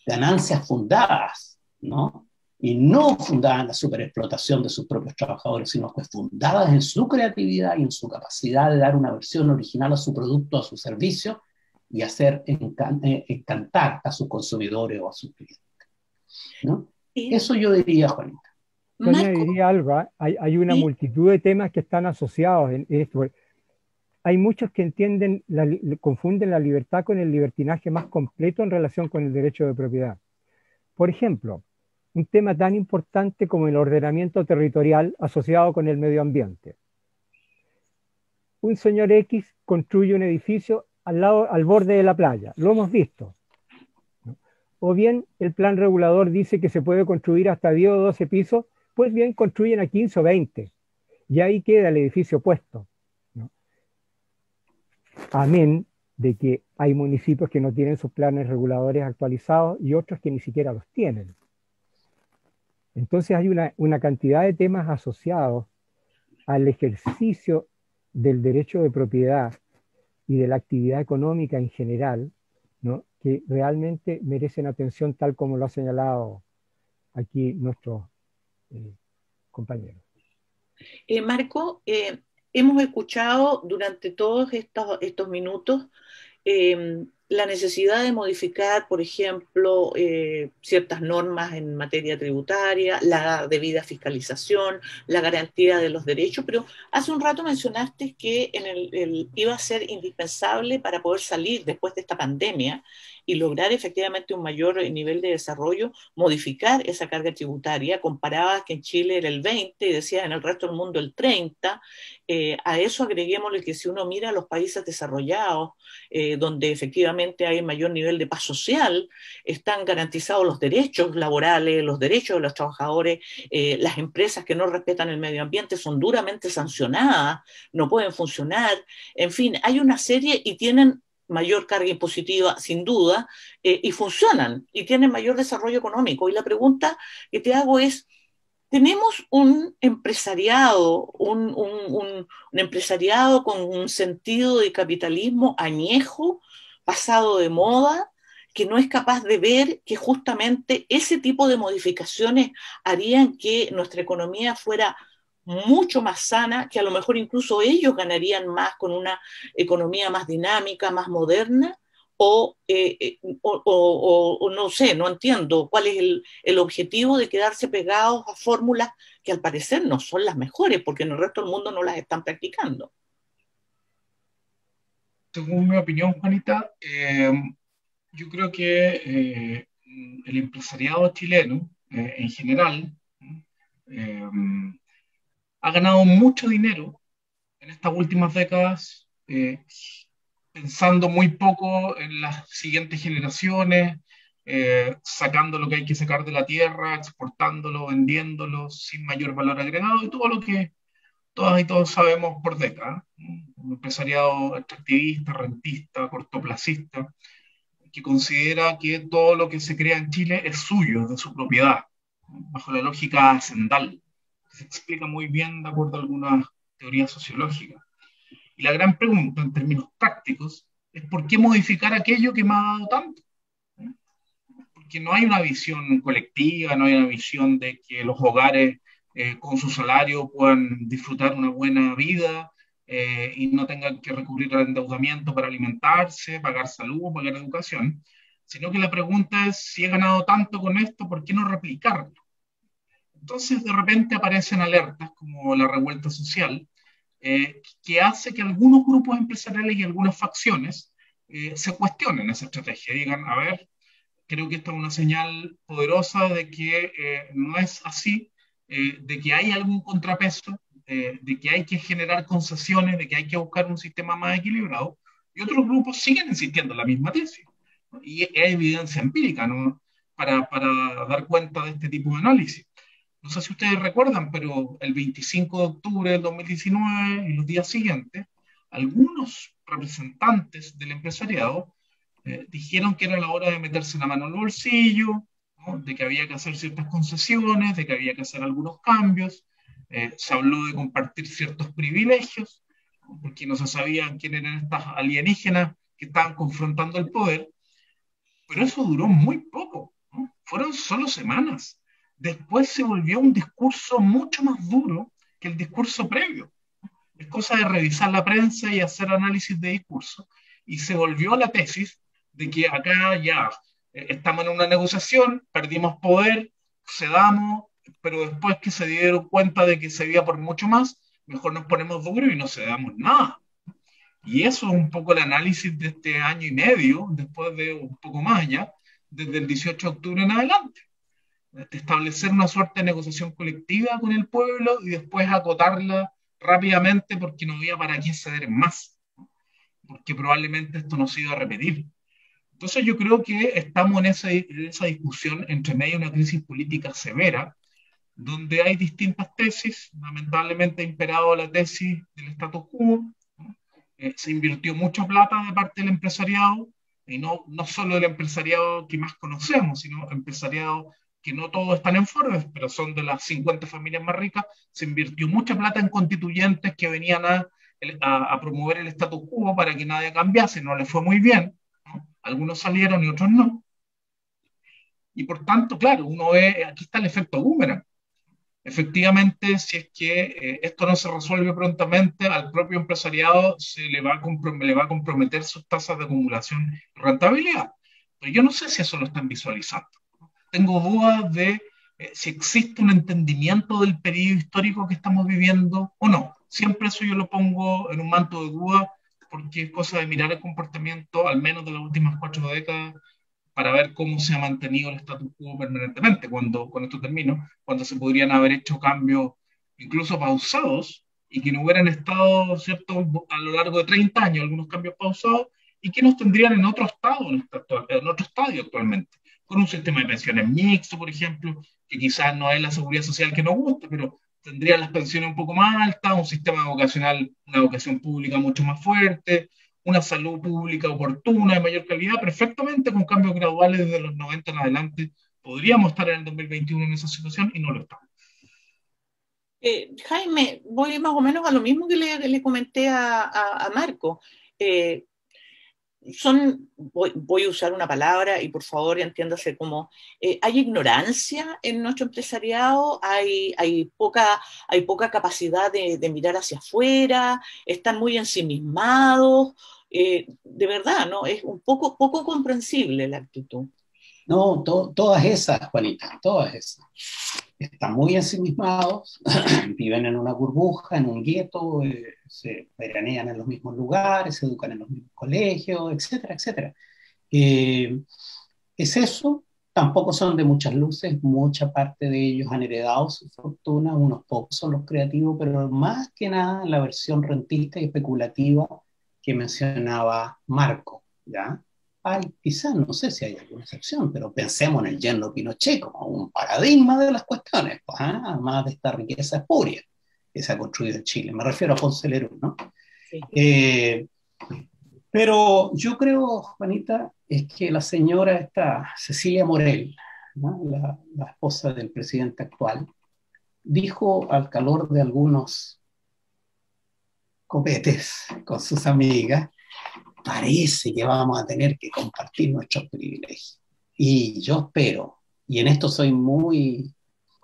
ganancias fundadas, ¿no? Y no fundadas en la superexplotación de sus propios trabajadores, sino que fundadas en su creatividad y en su capacidad de dar una versión original a su producto, a su servicio, y hacer encantar a sus consumidores o a sus clientes, ¿no? Eso yo diría, Juanita. Yo añadiría algo, ¿eh? Hay una multitud de temas que están asociados en esto. Hay muchos que confunden la libertad con el libertinaje más completo en relación con el derecho de propiedad. Por ejemplo, un tema tan importante como el ordenamiento territorial asociado con el medio ambiente. Un señor X construye un edificio al borde de la playa, lo hemos visto. O bien el plan regulador dice que se puede construir hasta 10 o 12 pisos, pues bien construyen a 15 o 20 y ahí queda el edificio puesto, ¿no? Amén de que hay municipios que no tienen sus planes reguladores actualizados y otros que ni siquiera los tienen. Entonces hay una cantidad de temas asociados al ejercicio del derecho de propiedad y de la actividad económica en general, ¿no?, que realmente merecen atención tal como lo ha señalado aquí nuestros compañeros. Marco, hemos escuchado durante todos estos minutos la necesidad de modificar, por ejemplo, ciertas normas en materia tributaria, la debida fiscalización, la garantía de los derechos, pero hace un rato mencionaste que iba a ser indispensable para poder salir después de esta pandemia y lograr efectivamente un mayor nivel de desarrollo, modificar esa carga tributaria. Comparabas que en Chile era el 20 y decías en el resto del mundo el 30. A eso agreguémosle que si uno mira a los países desarrollados, donde efectivamente hay mayor nivel de paz social, están garantizados los derechos laborales, los derechos de los trabajadores, las empresas que no respetan el medio ambiente son duramente sancionadas, no pueden funcionar, en fin, hay una serie y tienen mayor carga impositiva, sin duda, y funcionan, y tienen mayor desarrollo económico. Y la pregunta que te hago es, tenemos un empresariado, un empresariado con un sentido de capitalismo añejo, pasado de moda, que no es capaz de ver que justamente ese tipo de modificaciones harían que nuestra economía fuera mucho más sana, que a lo mejor incluso ellos ganarían más con una economía más dinámica, más moderna, o no sé, no entiendo cuál es el objetivo de quedarse pegados a fórmulas que al parecer no son las mejores, porque en el resto del mundo no las están practicando. Según mi opinión, Juanita, yo creo que el empresariado chileno, en general, ha ganado mucho dinero en estas últimas décadas, pensando muy poco en las siguientes generaciones, sacando lo que hay que sacar de la tierra, exportándolo, vendiéndolo sin mayor valor agregado y todo lo que todas y todos sabemos por décadas. Un empresariado extractivista, rentista, cortoplacista, que considera que todo lo que se crea en Chile es suyo, es de su propiedad, bajo la lógica hacendal. Se explica muy bien de acuerdo a algunas teorías sociológicas. Y la gran pregunta, en términos prácticos, es ¿por qué modificar aquello que me ha dado tanto? Porque no hay una visión colectiva, no hay una visión de que los hogares con su salario puedan disfrutar una buena vida y no tengan que recurrir al endeudamiento para alimentarse, pagar salud, pagar educación, sino que la pregunta es, si he ganado tanto con esto, ¿por qué no replicarlo? Entonces, de repente aparecen alertas como la revuelta social, que hace que algunos grupos empresariales y algunas facciones se cuestionen esa estrategia. Digan, a ver, creo que esta es una señal poderosa de que no es así, de que hay algún contrapeso, de que hay que generar concesiones, de que hay que buscar un sistema más equilibrado, y otros grupos siguen insistiendo en la misma tesis. ¿No? Y hay evidencia empírica, ¿no?, para dar cuenta de este tipo de análisis. No sé si ustedes recuerdan, pero el 25 de octubre del 2019 y los días siguientes, algunos representantes del empresariado dijeron que era la hora de meterse la mano en el bolsillo, ¿no? De que había que hacer ciertas concesiones, de que había que hacer algunos cambios. Se habló de compartir ciertos privilegios, ¿no? Porque no se sabían quién eran estas alienígenas que estaban confrontando el poder, pero eso duró muy poco, ¿no? Fueron solo semanas. Después se volvió un discurso mucho más duro que el discurso previo. Es cosa de revisar la prensa y hacer análisis de discurso. Y se volvió la tesis de que acá ya estamos en una negociación, perdimos poder, cedamos, pero después que se dieron cuenta de que se iba por mucho más, mejor nos ponemos duros y no cedamos nada. Y eso es un poco el análisis de este año y medio, después de un poco más ya, desde el 18 de octubre en adelante. De establecer una suerte de negociación colectiva con el pueblo y después acotarla rápidamente porque no había para qué ceder más, porque probablemente esto no se iba a repetir. Entonces yo creo que estamos en esa discusión entre medio de una crisis política severa, donde hay distintas tesis. Lamentablemente ha imperado la tesis del status quo, ¿no? Se invirtió mucha plata de parte del empresariado, y no solo el empresariado que más conocemos, sino empresariado que no todos están en Forbes, pero son de las 50 familias más ricas. Se invirtió mucha plata en constituyentes que venían a promover el status quo para que nadie cambiase. No le fue muy bien, ¿no? Algunos salieron y otros no. Y por tanto, claro, uno ve, aquí está el efecto boomerang. Efectivamente, si es que esto no se resuelve prontamente, al propio empresariado le va a comprometer sus tasas de acumulación y rentabilidad. Pero yo no sé si eso lo están visualizando. Tengo dudas de si existe un entendimiento del periodo histórico que estamos viviendo o no. Siempre eso yo lo pongo en un manto de duda, porque es cosa de mirar el comportamiento, al menos de las últimas 4 décadas, para ver cómo se ha mantenido el status quo permanentemente. Con esto termino, cuando se podrían haber hecho cambios incluso pausados y que no hubieran estado, ¿cierto?, a lo largo de 30 años, algunos cambios pausados, y que nos tendrían en otro estado, en otro estadio actualmente, con un sistema de pensiones mixto, por ejemplo, que quizás no es la seguridad social que nos gusta, pero tendrían las pensiones un poco más altas, un sistema vocacional, una educación pública mucho más fuerte, una salud pública oportuna, de mayor calidad, perfectamente con cambios graduales desde los 90 en adelante. Podríamos estar en el 2021 en esa situación y no lo estamos. Jaime, voy más o menos a lo mismo que le comenté a Marco. Voy a usar una palabra y por favor entiéndase como, hay ignorancia en nuestro empresariado, hay poca capacidad de mirar hacia afuera, están muy ensimismados, de verdad, ¿no? Es un poco comprensible la actitud. No, todas esas, Juanita, todas esas. Están muy ensimismados, viven en una burbuja, en un gueto, se veranean en los mismos lugares, se educan en los mismos colegios, etcétera, etcétera. Es eso, tampoco son de muchas luces, mucha parte de ellos han heredado su fortuna, unos pocos son los creativos, pero más que nada la versión rentista y especulativa que mencionaba Marco, ¿ya? Quizás, no sé si hay alguna excepción, pero pensemos en el yerno Pinochet como un paradigma de las cuestiones, pues, además de esta riqueza espuria que se ha construido en Chile. Me refiero a Ponce Lerú, ¿no? Sí. Pero yo creo, Juanita, es que la señora esta, Cecilia Morel, ¿no?, la esposa del presidente actual, dijo al calor de algunos copetes con sus amigas, parece que vamos a tener que compartir nuestros privilegios. Y yo espero, y en esto soy muy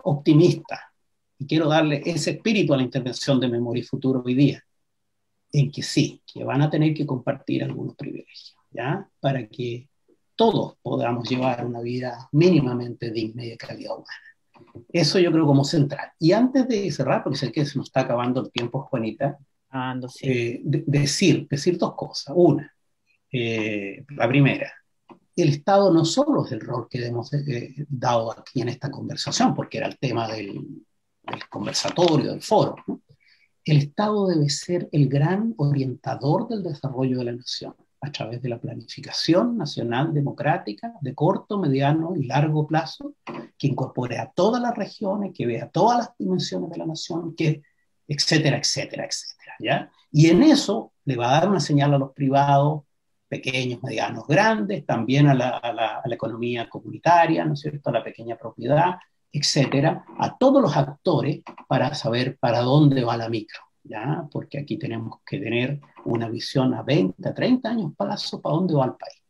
optimista, y quiero darle ese espíritu a la intervención de Memoria y Futuro hoy día, en que sí, que van a tener que compartir algunos privilegios, ¿ya? Para que todos podamos llevar una vida mínimamente digna y de calidad humana. Eso yo creo como central. Y antes de cerrar, porque sé que se nos está acabando el tiempo, Juanita, sí. decir dos cosas. Una, la primera, el Estado no solo es el rol que hemos dado aquí en esta conversación, porque era el tema del conversatorio, del foro, ¿no? El Estado debe ser el gran orientador del desarrollo de la nación, a través de la planificación nacional democrática de corto, mediano y largo plazo, que incorpore a todas las regiones, que vea todas las dimensiones de la nación, que etcétera, etcétera, etcétera, ¿ya? Y en eso le va a dar una señal a los privados pequeños, medianos, grandes, también a la economía comunitaria, ¿no es cierto?, a la pequeña propiedad, etcétera, a todos los actores para saber para dónde va la micro, ¿ya? Porque aquí tenemos que tener una visión a 20, a 30 años plazo para dónde va el país,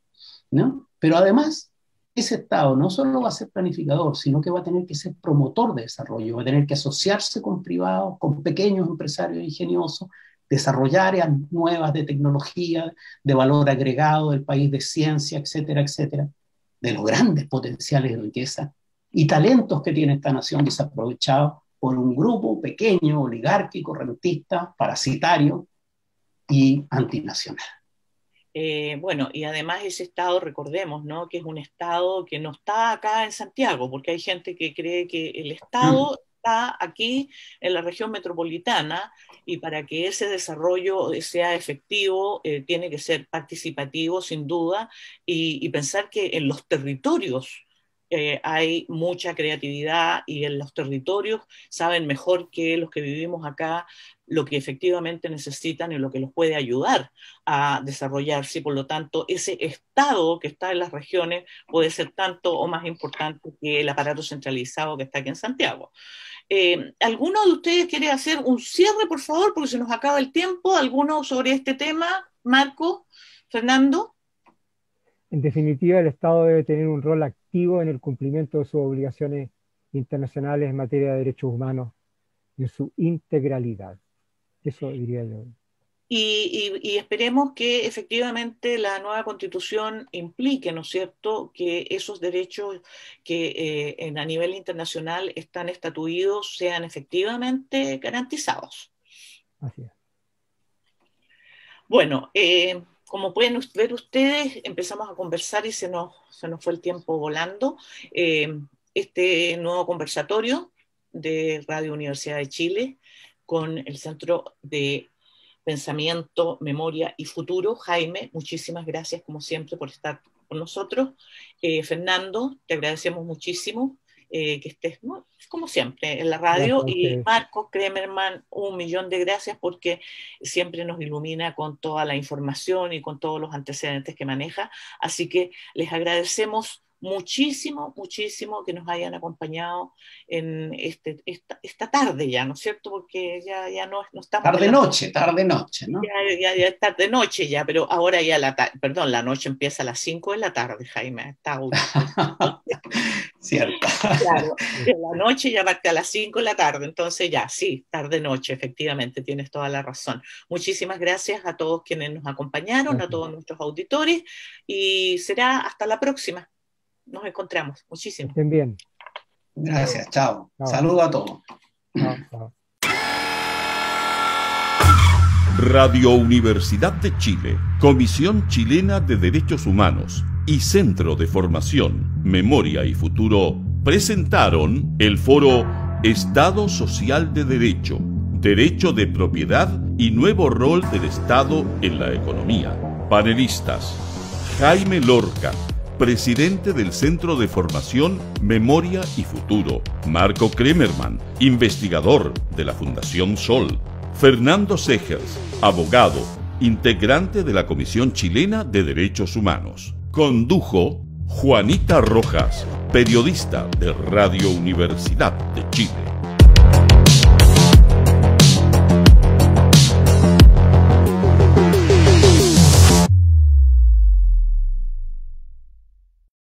¿no? Pero además, ese Estado no solo va a ser planificador, sino que va a tener que ser promotor de desarrollo, va a tener que asociarse con privados, con pequeños empresarios ingeniosos, desarrollar áreas nuevas de tecnología, de valor agregado del país, de ciencia, etcétera, etcétera, de los grandes potenciales de riqueza y talentos que tiene esta nación desaprovechados por un grupo pequeño, oligárquico, rentista, parasitario y antinacional. Bueno, y además ese Estado, recordemos, ¿no?, que es un Estado que no está acá en Santiago, porque hay gente que cree que el Estado está aquí en la región metropolitana, y para que ese desarrollo sea efectivo tiene que ser participativo, sin duda, y pensar que en los territorios hay mucha creatividad, y en los territorios saben mejor que los que vivimos acá lo que efectivamente necesitan y lo que los puede ayudar a desarrollarse, y por lo tanto ese Estado que está en las regiones puede ser tanto o más importante que el aparato centralizado que está aquí en Santiago. ¿Alguno de ustedes quiere hacer un cierre, por favor, porque se nos acaba el tiempo? ¿Alguno sobre este tema? Marco, Fernando. En definitiva, el Estado debe tener un rol activo en el cumplimiento de sus obligaciones internacionales en materia de derechos humanos en su integralidad. Eso diría yo. Y esperemos que efectivamente la nueva Constitución implique, ¿no es cierto?, que esos derechos que a nivel internacional están estatuidos sean efectivamente garantizados. Así es. Bueno, como pueden ver ustedes, empezamos a conversar y se nos fue el tiempo volando. Este nuevo conversatorio de Radio Universidad de Chile con el Centro de Pensamiento, Memoria y Futuro. Jaime, muchísimas gracias como siempre por estar con nosotros. Fernando, te agradecemos muchísimo que estés, ¿no?, como siempre en la radio. Y Marco Kremerman, 1.000.000 de gracias, porque siempre nos ilumina con toda la información y con todos los antecedentes que maneja. Así que les agradecemos muchísimo, muchísimo que nos hayan acompañado en esta tarde ya, ¿no es cierto? Porque ya no estamos... Tarde-noche, ¿no? Ya es tarde-noche ya, pero ahora ya la noche empieza a las 5 de la tarde, Jaime. Está Cierto. Claro, la noche ya parte a las 5 de la tarde, entonces ya, sí, tarde-noche, efectivamente, tienes toda la razón. Muchísimas gracias a todos quienes nos acompañaron, a todos nuestros auditores, y será hasta la próxima. Nos encontramos. Muchísimo. Estén bien. Gracias, chao. Saludos a todos. Chao. Radio Universidad de Chile, Comisión Chilena de Derechos Humanos y Centro de Formación, Memoria y Futuro presentaron el foro Estado Social de Derecho, Derecho de Propiedad y Nuevo Rol del Estado en la Economía. Panelistas: Jaime Lorca, presidente del Centro de Formación, Memoria y Futuro; Marco Kremerman, investigador de la Fundación Sol; Fernando Segers, abogado, integrante de la Comisión Chilena de Derechos Humanos. Condujo Juanita Rojas, periodista de Radio Universidad de Chile.